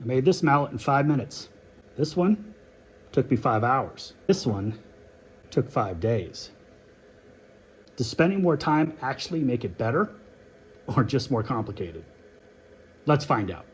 made this mallet in 5 minutes. This one took me 5 hours. This one took 5 days. Does spending more time actually make it better or just more complicated? Let's find out.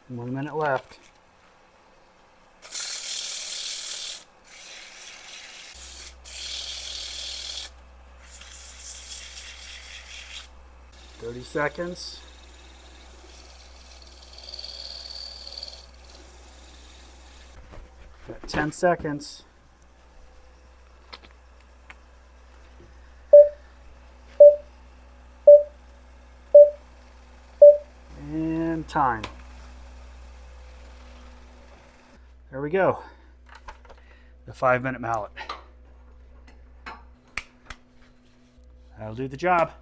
One minute left. "30 seconds. Got 10 seconds. And time. There we go. The 5-minute mallet. That'll do the job.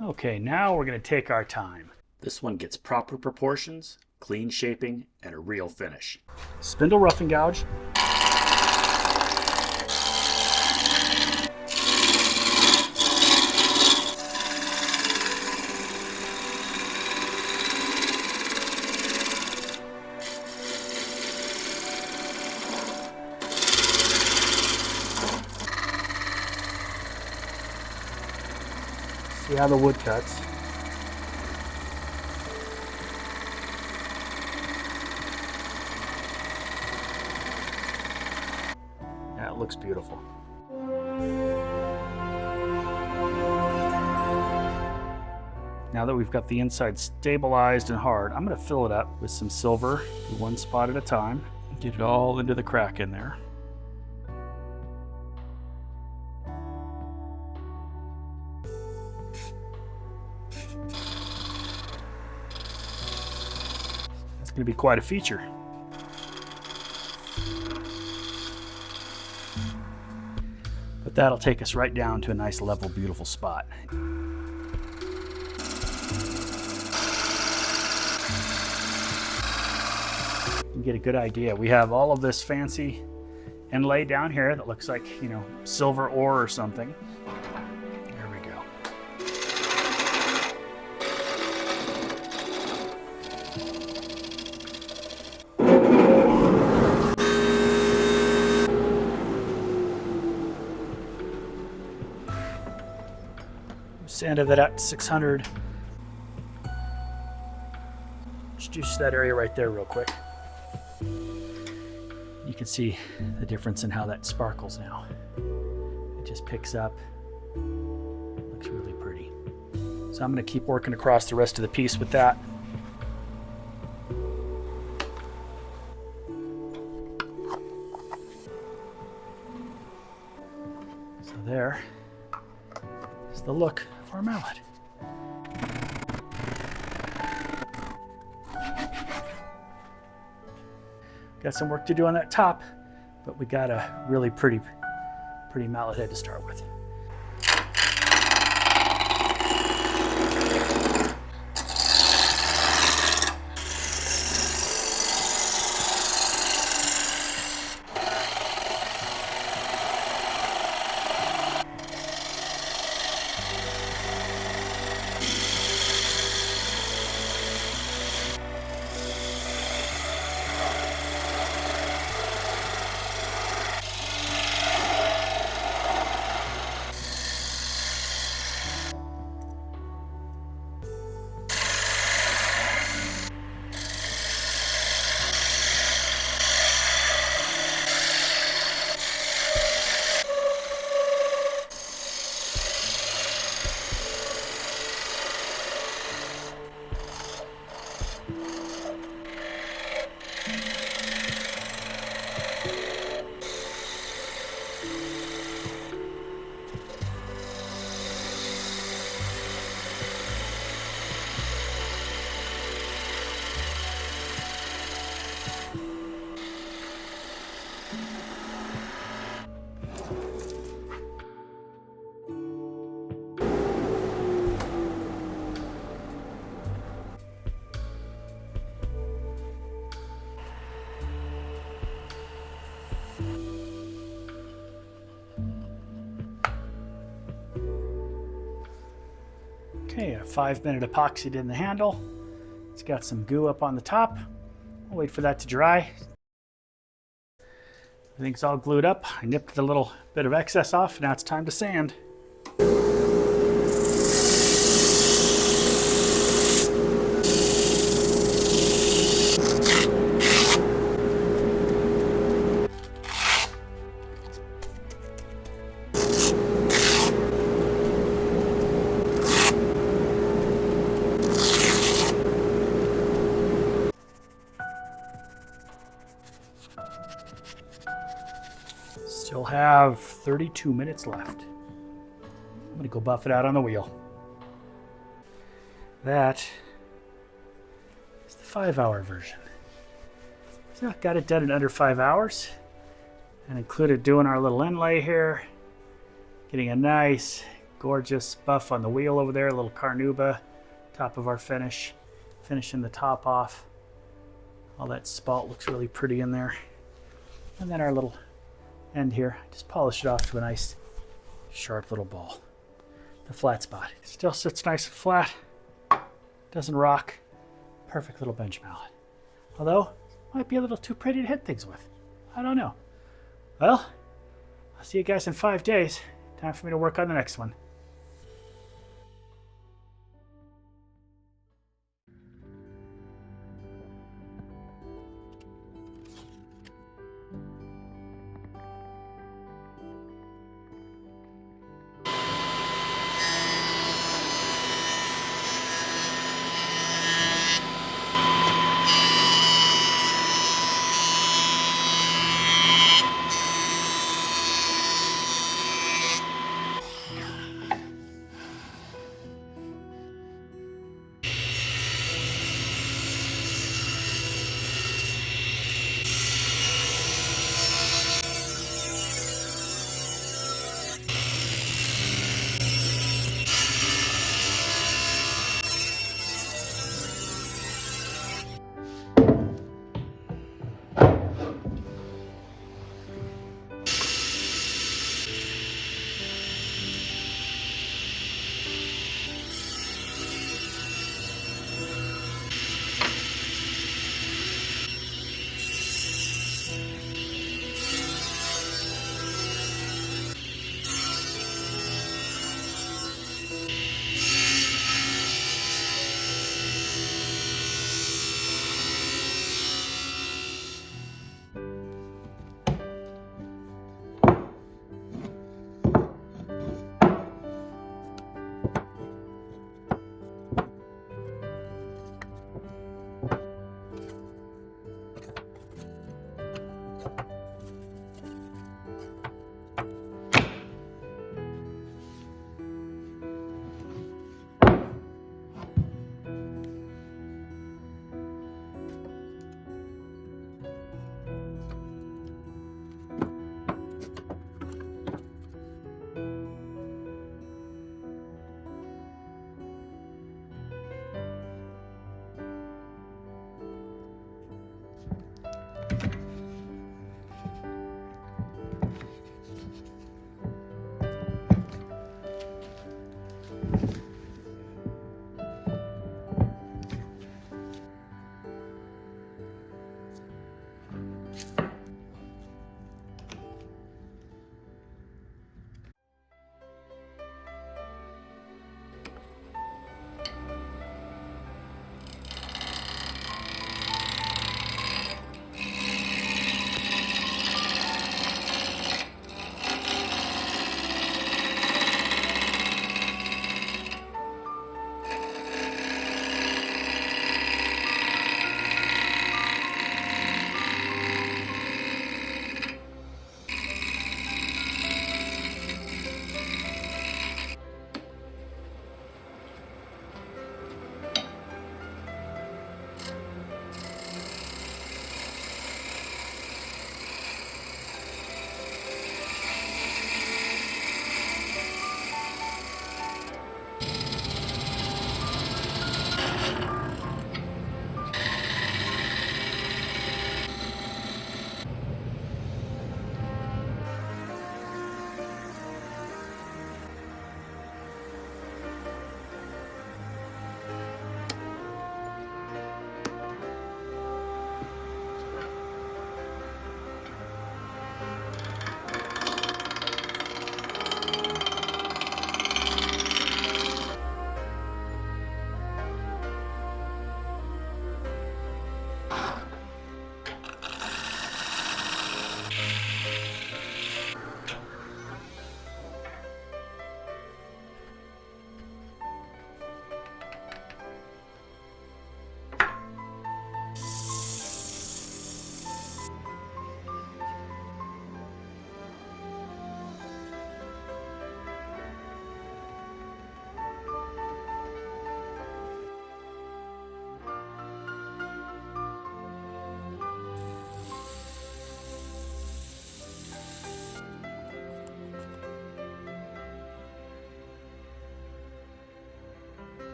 Okay, now we're going to take our time. This one gets proper proportions, clean shaping, and a real finish. Spindle roughing gouge. See how the wood cuts. Yeah, it looks beautiful. Now that we've got the inside stabilized and hard, I'm going to fill it up with some silver, one spot at a time. Get it all into the crack in there. Going to be quite a feature. But that'll take us right down to a nice level, beautiful spot. You get a good idea. We have all of this fancy inlay down here that looks like, you know, silver ore or something. There we go. Sanded that out to 600. Just juice that area right there real quick. You can see the difference in how that sparkles now. It just picks up. Looks really pretty. So I'm going to keep working across the rest of the piece with that. So there is the look of our mallet. Got some work to do on that top, but we got a really pretty mallet head to start with. Okay, a 5-minute epoxied in the handle. It's got some goo up on the top. I'll wait for that to dry. Everything's all glued up. I nipped the little bit of excess off. Now it's time to sand. Still have 32 minutes left. I'm gonna go buff it out on the wheel. That is the 5-hour version. So got it done in under 5 hours, and included doing our little inlay here, getting a nice, gorgeous buff on the wheel over there, a little carnauba, top of our finish, finishing the top off. All that spalt looks really pretty in there. And then our little end here, just polish it off to a nice, sharp little ball. The flat spot still sits nice and flat, doesn't rock. Perfect little bench mallet. Although, might be a little too pretty to hit things with. I don't know. Well, I'll see you guys in 5 days. Time for me to work on the next one.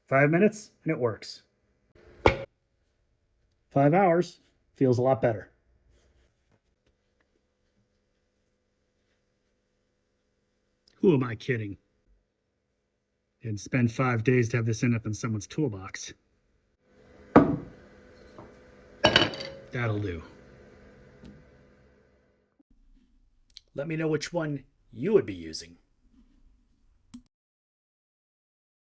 5 minutes and it works. 5 hours feels a lot better. Who am I kidding? And spend 5 days to have this end up in someone's toolbox. That'll do. Let me know which one you would be using.